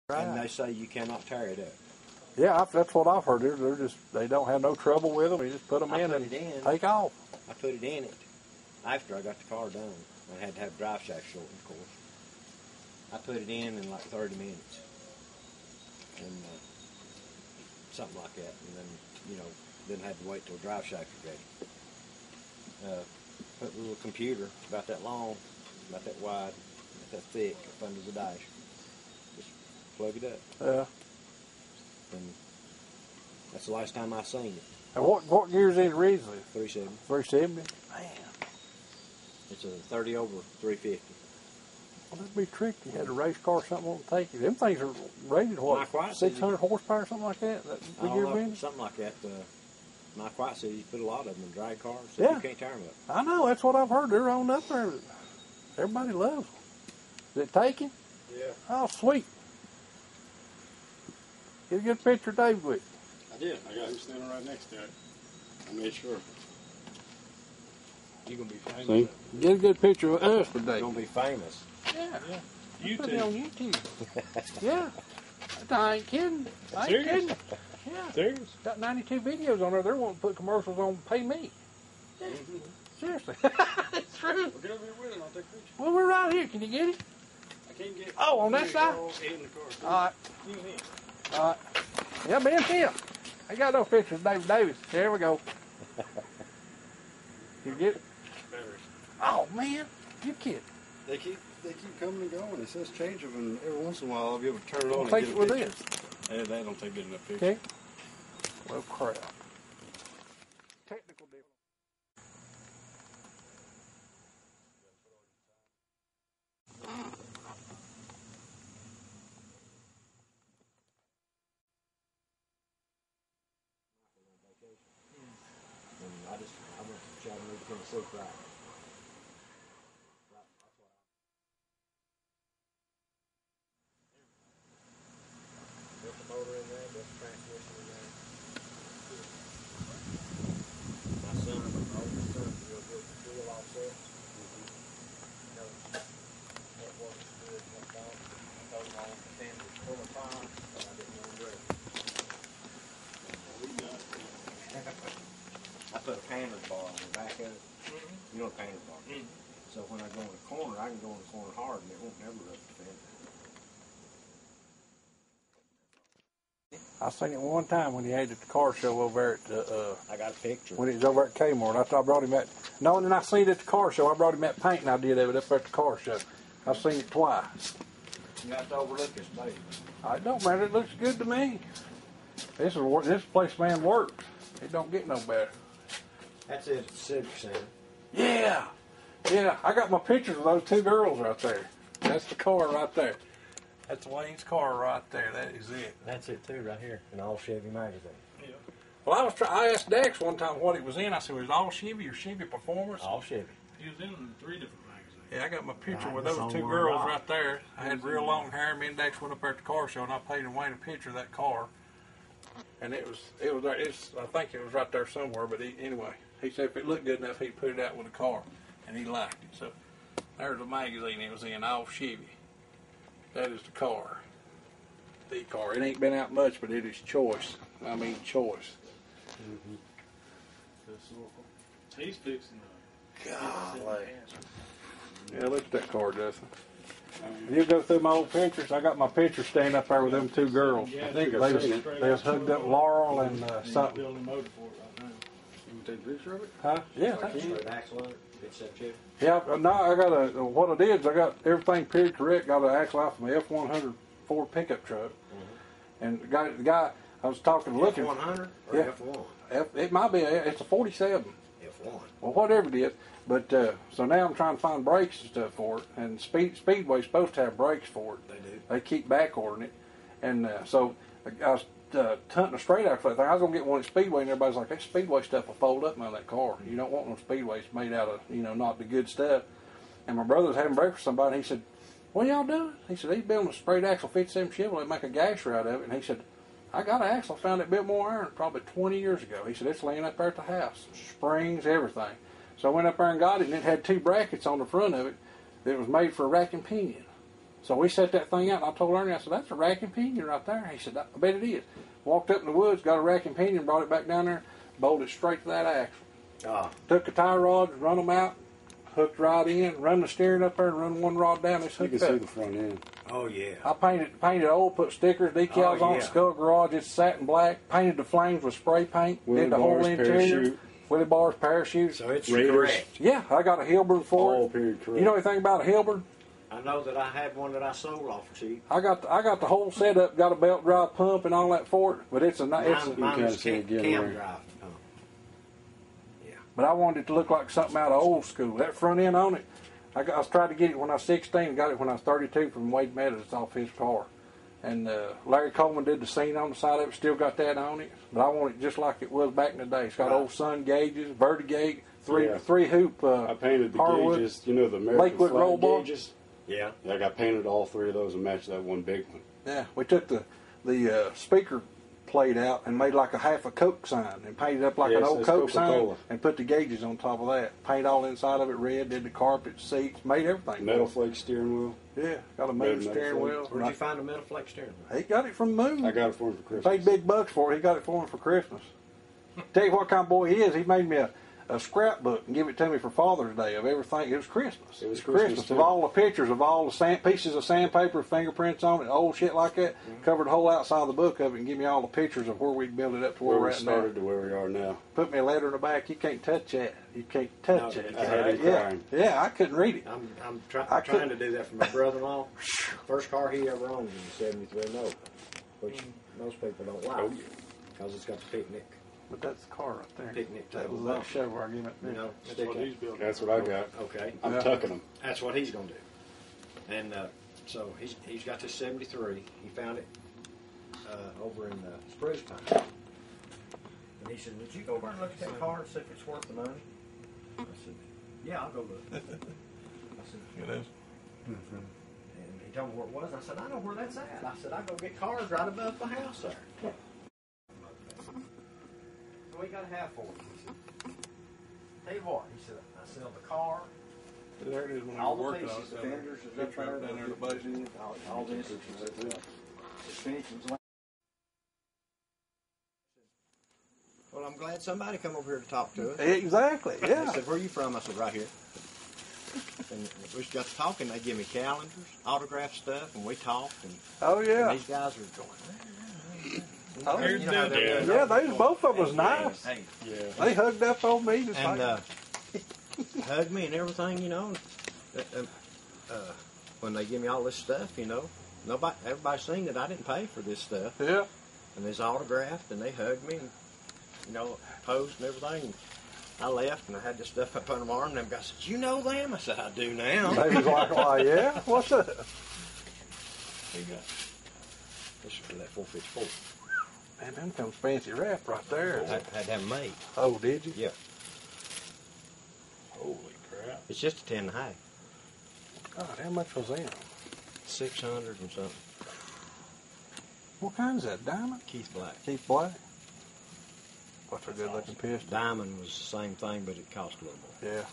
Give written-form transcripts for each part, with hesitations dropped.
Right. And they say you cannot tear it up. Yeah, that's what I've heard. They don't have no trouble with them. You just put them in and take off. I put it in it after I got the car done. I had to have drive shaft shortened, of course. I put it in like 30 minutes, and something like that, and then didn't have to wait till the drive shaft was ready. Put a little computer about that long, about that wide, about that thick up under the dash. Just plug it up. Yeah. And that's the last time I seen it. And what gear is it originally? 370. 370? Man. It's a 30 over 350. Well, that'd be tricky. You had a race car or something won't take you. Them things are rated, what, 600 horsepower or something like that? Something like that. Mike White said he put a lot of them in drag cars, so yeah. You can't tear them up. I know. That's what I've heard. They're on up there. Everybody loves them. Is it taking? Yeah. Oh, sweet. Get a good picture of Dave with. I did. I got him standing right next to it. I made sure. You're going to be famous. See? Get a good picture of us for Dave. You're going to be famous. Yeah. YouTube. Put it on YouTube. Yeah. I ain't kidding. I ain't Serious? kidding. Yeah. Serious? Got 92 videos on there. They're wanting to put commercials on Pay Me. Yeah. Seriously. It's true. Well, get over here with it. I'll take a picture. Well, we're right here. Can you get it? I can't get it. Oh, on that side? In the car. All right. All right. Yeah, Ben Tim. I got no pictures of David Davis. There we go. You get it? Batteries. Oh, man. You kidding. They keep coming and going. It says change them, and every once in a while I'll be able to turn it on. Take and it get with a picture. this. Hey, they don't take good enough pictures. Okay. Well, crap. Technical deal. And I went to Chattanooga, Tennessee Friday. Built the motor in there, built the transmission in there. My son, my oldest son, real good with wheel offsets. What works good, what don't. I told him I want the fender full of time, but I didn't want to break it. I put a painter's bar on the back of it. You know what a painter's bar is? So when I go in the corner, I can go in the corner hard and it won't never rip the fender. I seen it one time when he had it at the car show over there at I got a picture. when he was over at Kmart. I brought him that. No, and then I seen it at the car show. I brought him that painting I did of it up at the car show. I've seen it twice. You have to overlook this, baby. I don't matter. It looks good to me. This place, man, works. It don't get no better. That's it at the Civic Center. Yeah. Yeah. I got my pictures of those two girls right there. That's the car right there. That's Wayne's car right there. That is it. That's it too, right here, in all Chevy magazine. Yeah. Well, I asked Dax one time what it was in. I said, was it all Chevy or Chevy Performance? All Chevy. He was in 3 different magazines. Yeah, I got my picture Right, with that's those on two one girls rock. right there. I had real long hair. Me and Dax went up there at the car show, and I paid Wayne a picture of that car. And it was there. I think it was right there somewhere. But anyway, he said if it looked good enough, he'd put it out with the car, and he liked it. So there's the magazine it was in, all Chevy. That is the car. The car. It ain't been out much, but it is choice. I mean choice. He's fixing Golly. Yeah, look at that car, Justin. You go through my old pictures. I got my picture standing up there with them two girls. I think I've seen it. They was hooked up Laurel and something. building a motor for it right now. You can take a picture of it? Huh? Yeah. Straight axle on it, big set Chevy. Yeah. No, I got what I did is I got everything period correct. Got an axle off my F100 Ford pickup truck, and the guy I was talking, looking. F100 or Yeah. F1? It might be. It's a 47. F1. Well, whatever it is. But so now I'm trying to find brakes and stuff for it. And Speedway's supposed to have brakes for it. They do. They keep back ordering it. And so I was hunting a straight axle thing. I was going to get one at Speedway, and everybody's like, that Speedway stuff will fold up on that car. You don't want no Speedways made out of, not the good stuff. And my brother was having breakfast with somebody, and he said, what y'all doing? He said, he's building a straight axle 57 Chevrolet, make a gasher out of it. And he said, I got an axle, I found it Biltmore Iron probably 20 years ago. He said, it's laying up there at the house. Springs, everything. So I went up there and got it, and it had 2 brackets on the front of it that was made for a rack and pinion. So we set that thing out, and I told Ernie, I said, that's a rack and pinion right there. He said, I bet it is. Walked up in the woods, got a rack and pinion, brought it back down there, bolted straight to that axle. Took the tie rods, run them out, hooked right in, run the steering up there, and run one rod down. It's You hooked can up. see the front end. Oh, yeah. I painted old, put stickers, decals on the Skull Garage. It's satin black. Painted the flames with spray paint. Willie did the whole bars, interior. parachute. Willie bars, parachute. So it's Raiders. correct. Yeah, I got a Hilburn for All it. period correct. You know anything about a Hilburn? I know that I had one that I sold off cheap. I got the whole setup. Got a belt drive pump and all that for it. But it's a Mine it's. was kinda see cam it getting drive. there. Yeah. But I wanted it to look like something out of old school. That front end on it, I was trying to get it when I was 16. Got it when I was 32 from Wade Meadows off his car. And Larry Coleman did the scene on the side of it. Still got that on it. But I want it just like it was back in the day. It's got old sun gauges, vertigate, three hoop. I painted the hardwood, gauges, you know, the American Lakewood flag roll bar. gauges. Yeah. I got painted all three of those and matched that one big one. Yeah, we took the speaker plate out and made like a half a Coke sign and painted up like an Yes, old it's Coke sign Coca-Cola. and put the gauges on top of that. Paint all inside of it red, did the carpet, seats, made everything. Metal flake steering wheel. Yeah, got a Red moon metal steering flake. wheel. Where'd you find the metal flex steering wheel? He got it from Moon. I got it for him for Paid Christmas. big bucks for it. He got it for him for Christmas. Tell you what kind of boy he is. He made me a scrapbook and give it to me for Father's Day of everything. It was Christmas. It was Christmas, of too. all the pictures of all the pieces of sandpaper, fingerprints on it, old shit like that. Covered the whole outside of the book of it and give me all the pictures of where we'd built it up to where Where we're we at now. started to where we are now. Put me a letter in the back. You can't touch that. You can't touch No, it. I had him yeah, crying. yeah, I couldn't read it. I'm I trying to do that for my brother-in-law. First car he ever owned was a 73 Nova, which most people don't like because it's got the picnic. But that's the car right there. Picnic That was table. that show argument. You know, That's what he's building. That's what I got. Okay. I'm Yeah. tucking them. That's what he's going to do. And so he's got this 73. He found it over in Spruce Pine. And he said, would you go over and look at that car and see if it's worth the money? I said, yeah, I'll go look. I said, It is. and he told me where it was. I said, I know where that's at. I said, I go get cars right above the house there. So we got a half for it. He said, tell you what, he said, I sell the car. There it is when All we the were working on pieces, it. the fenders is up Picture there. down there at the base. All this is suspensions. Well, I'm glad somebody come over here to talk to us. Exactly, They yeah. said, where are you from? I said, right here. And we got to talking. They give me calendars, autograph stuff, and we talked. And, Oh, yeah. and these guys are going, Oh, you know how they're Yeah, both of them was nice. Hey, Yeah. They hugged up on me just and like hugged me and everything, you know. When they give me all this stuff, you know, everybody's seen that I didn't pay for this stuff. yeah. And it's autographed, and they hugged me, and, you know, posed and everything. And I left, and I had this stuff up under my arm, and them guys said, you know them? I said, I do now. They was like, oh, yeah, what's up? There you go. This is for that 454. Man, them comes fancy wrap right there. I had to have them made. Oh, did you? Yeah. Holy crap. It's just a 10 and a half. God, how much was them? 600 and something. What kind is that, diamond? Keith Black. Keith Black? What's a good looking pistol? Diamond was the same thing, but it cost a little more. Yeah,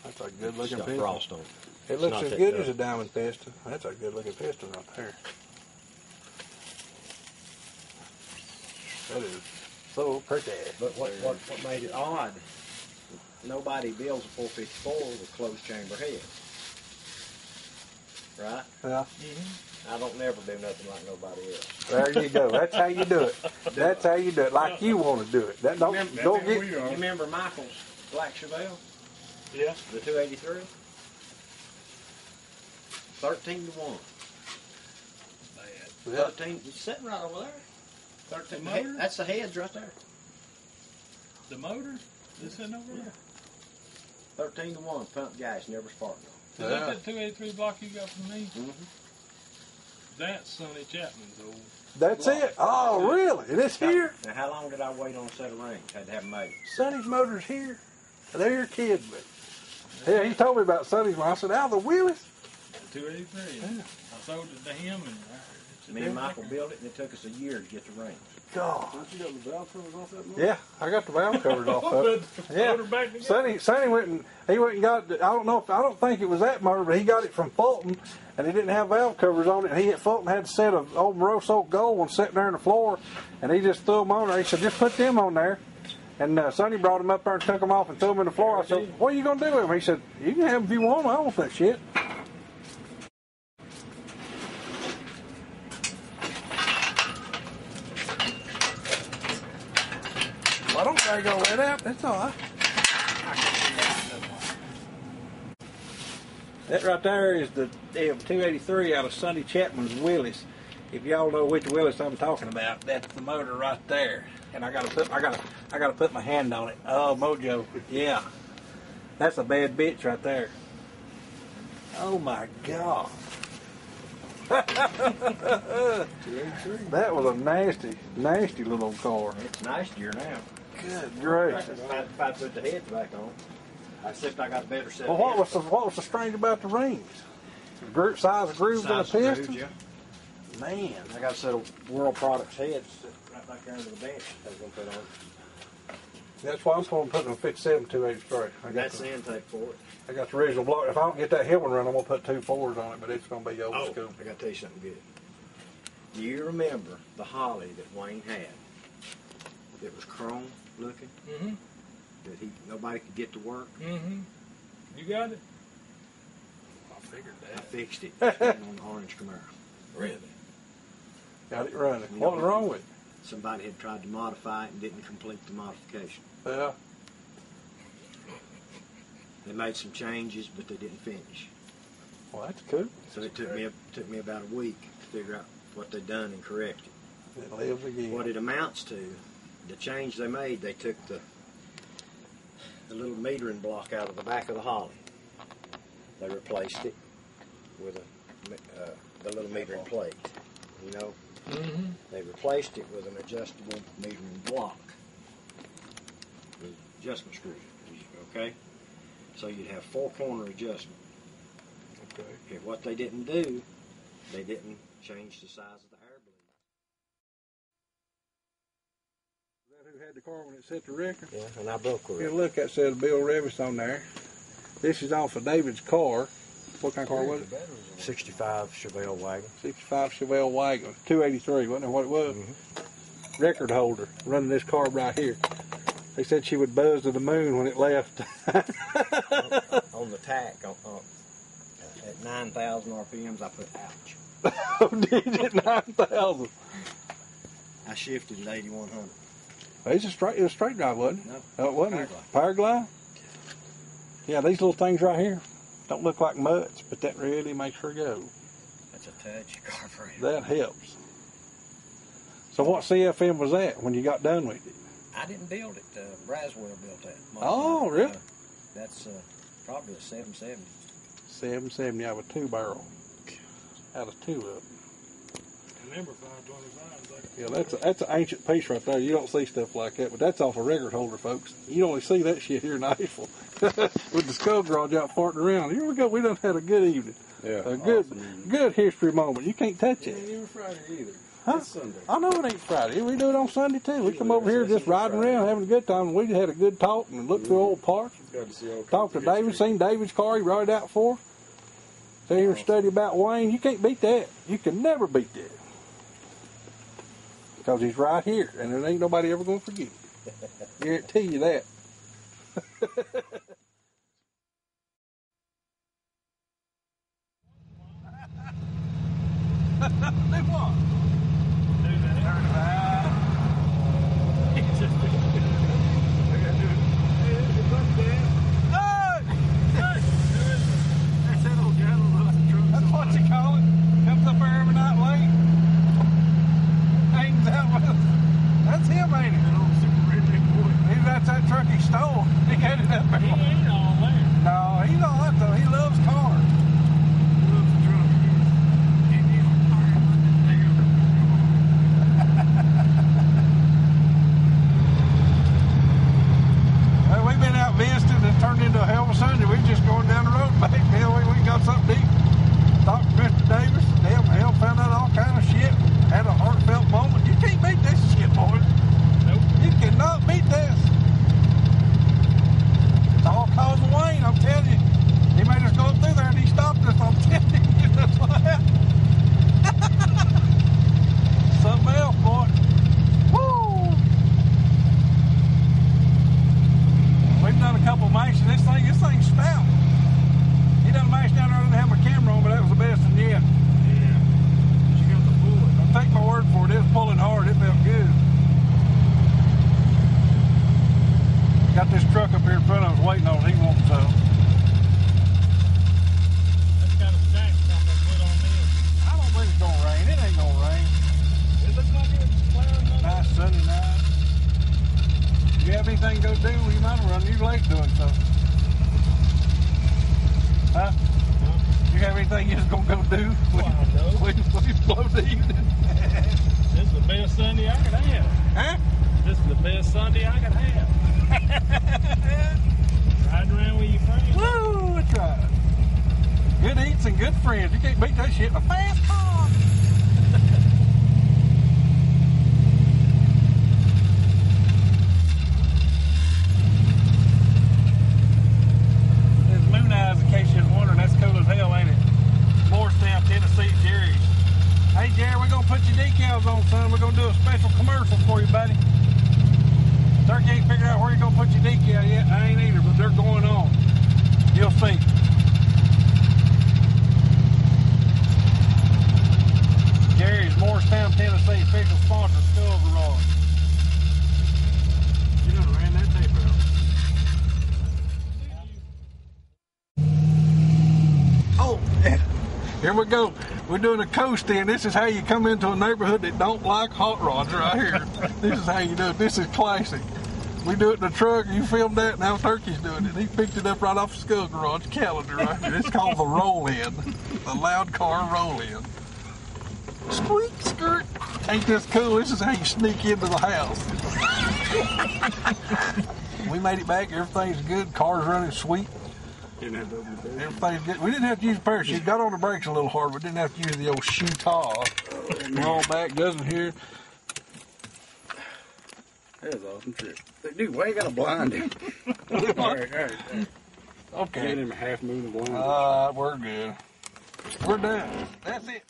that's a good It's looking got pistol. frost on it. It It's looks not as that good good. as a diamond pistol. That's a good looking pistol right there. That is so pretty. But what made it odd, nobody builds a 454 with closed chamber heads. Right? Yeah. I don't never do nothing like nobody else. There you go. That's how you do it. That's how you do it. Like you want to do it. That don't get. You remember Michael's Black Chevelle? Yeah. The 283? 13 to 1. Bad. Yeah. 13, it's sitting right over there. 13. The motor? That's the heads right there. The motor is sitting over there. 13 to 1, pump gas, never sparked no. Is that 283 block you got from me? Mm-hmm. That's Sonny Chapman's old. That's it. Oh, really? And it's here. Now, how long did I wait on a set of rings? Had to have them made. Sonny's motor's here. They're your kid, but yeah, he told me about Sonny's motor. I said, "Out of the wheelies." 283. Yeah. I sold it to him, and Me and Michael built it, and it took us a year to get the rings. God. Don't you got the valve covers off that motor? Yeah, I got the valve covers off of it. Yeah. Sonny went and got. I don't think it was that motor, but he got it from Fulton, and he didn't have valve covers on it. And Fulton had a set of old Rose Oak Gold ones sitting there on the floor, and he just threw them on there. He said, "Just put them on there." And Sonny brought them up there and took them off and threw them in the floor. I said, "What are you gonna do with them?" He said, "You can have them if you want them. I don't want that shit." I don't think I'll let out. That's all right. That right there is the M283 out of Sonny Chapman's Willis. If y'all know which Willis I'm talking about, that's the motor right there. And I gotta put my hand on it. Oh, Mojo, yeah, that's a bad bitch right there. Oh my God. That was a nasty little car. It's nastier now. Good gracious. If I put the heads back on, except I got a better set. Well, what was the strange about the rings? The size of grooves in the piston? Yeah. Man. I got a set of World Products heads right back there under the bench I was going to put on. That's why I'm going to put them 57 283. That's the intake for it. I got the original block. If I don't get that Hillman run, I'm going to put 2 4s on it, but it's going to be old school. I got to tell you something good. Do you remember the Holly that Wayne had? It was chrome looking. Mm-hmm. That nobody could get to work. Mm-hmm. You got it? I figured I that. fixed it on the orange Camaro. Really? Got it running. What was wrong with it? Somebody had tried to modify it and didn't complete the modification. Yeah. They made some changes, but they didn't finish. Well, that's cool. So it took me about a week to figure out what they'd done and correct it. It lives again. What it amounts to, the change they made, they took the little metering block out of the back of the Holly. They replaced it with the little metering plate. You know, they replaced it with an adjustable metering block with adjustment screws. Okay, so you'd have 4-corner adjustment. Okay. Okay. What they didn't do, they didn't change the size of the air bleed. Is that who had the car when it set the record? Yeah, and I broke it. Good look, that says Bill Revis on there. This is off of David's car. What kind of car was it? 65 Chevelle wagon. 65 Chevelle wagon, 283, wasn't it what it was? Record holder, running this car right here. They said she would buzz to the moon when it left. On the tack, at 9,000 RPMs, I put ouch. Oh, did it? 9,000. I shifted at 8,100. It was a straight drive, wasn't it? No. Oh, it wasn't. Power Power glide? Yeah, these little things right here don't look like mutts, but that really makes her go. That's a touch carburetor. That helps. So what CFM was that when you got done with it? I didn't build it. Braswell built that. Oh, really? That's probably a 770. 770 out of a 2-barrel. Out of 2 of them. Remember 525. Like Yeah, that's an ancient piece right there. You don't see stuff like that, but that's off a record holder, folks. You only see that shit here in Nashville. With the skull garage out farting around. Here we go. We done had a good evening. Yeah. A good history moment. You can't touch it. Ain't even Friday either. Huh? It's Sunday. I know it ain't Friday. We do it on Sunday too. We come over here just riding around, having a good time. We just had a good talk and looked through old parts. Got to see all Talked to kinds of David, history. seen David's car. He rode it out for. Sat here and study about Wayne. You can't beat that. You can never beat that. Because he's right here, and there ain't nobody ever going to forget it. Guarantee you that. Do what? That's what you call it. Comes up there every night late. Hangs out with us. That's him, ain't it? That's that truck he stole. He had it up there. he ain't all there. No, he's all that though. He loves cars. Well, we've been out visiting. It turned into a hell of a Sunday. We're just going down the road back. We got something to eat. Talked to Mr. Davis. Hell, found out all kind of shit. anything to go do, well, you might run. You're late doing something. Huh? You have anything you're just going to go do? We blow the evening. This is the best Sunday I could have. Huh? This is the best Sunday I could have. Riding around with your friends. Woo, that's right. Good eats and good friends. You can't beat that shit in a fast car. There's Moon Eyes, in case you're wondering. That's cool as hell, ain't it? Morristown, Tennessee, Jerry's. Hey, Jerry, we're going to put your decals on, son. We're going to do a special commercial for you, buddy. Turkey ain't figured out where you're going to put your decal yet. I ain't either, but they're going on. You'll see. Jerry's, Morristown, Tennessee, official sponsor, Skull Garage. You done ran that tape out. Oh, here we go. We're doing a coast in. This is how you come into a neighborhood that don't like hot rods right here. This is how you do it. This is classic. We do it in the truck. You filmed that. Now Turkey's doing it. He picked it up right off the Skull Garage calendar right here. It's called the roll-in. The loud car roll-in. Squeak, skirt. Ain't this cool? This is how you sneak into the house. We made it back. Everything's good. Car's running sweet. Everything's good. We didn't have to use a parachute. Got on the brakes a little hard, but didn't have to use the old shoe-taw. Roll back, doesn't here. That was an awesome trip. Dude, why you got to blind him? all right. Okay. Get him a half moon blind. We're good. We're done. That's it.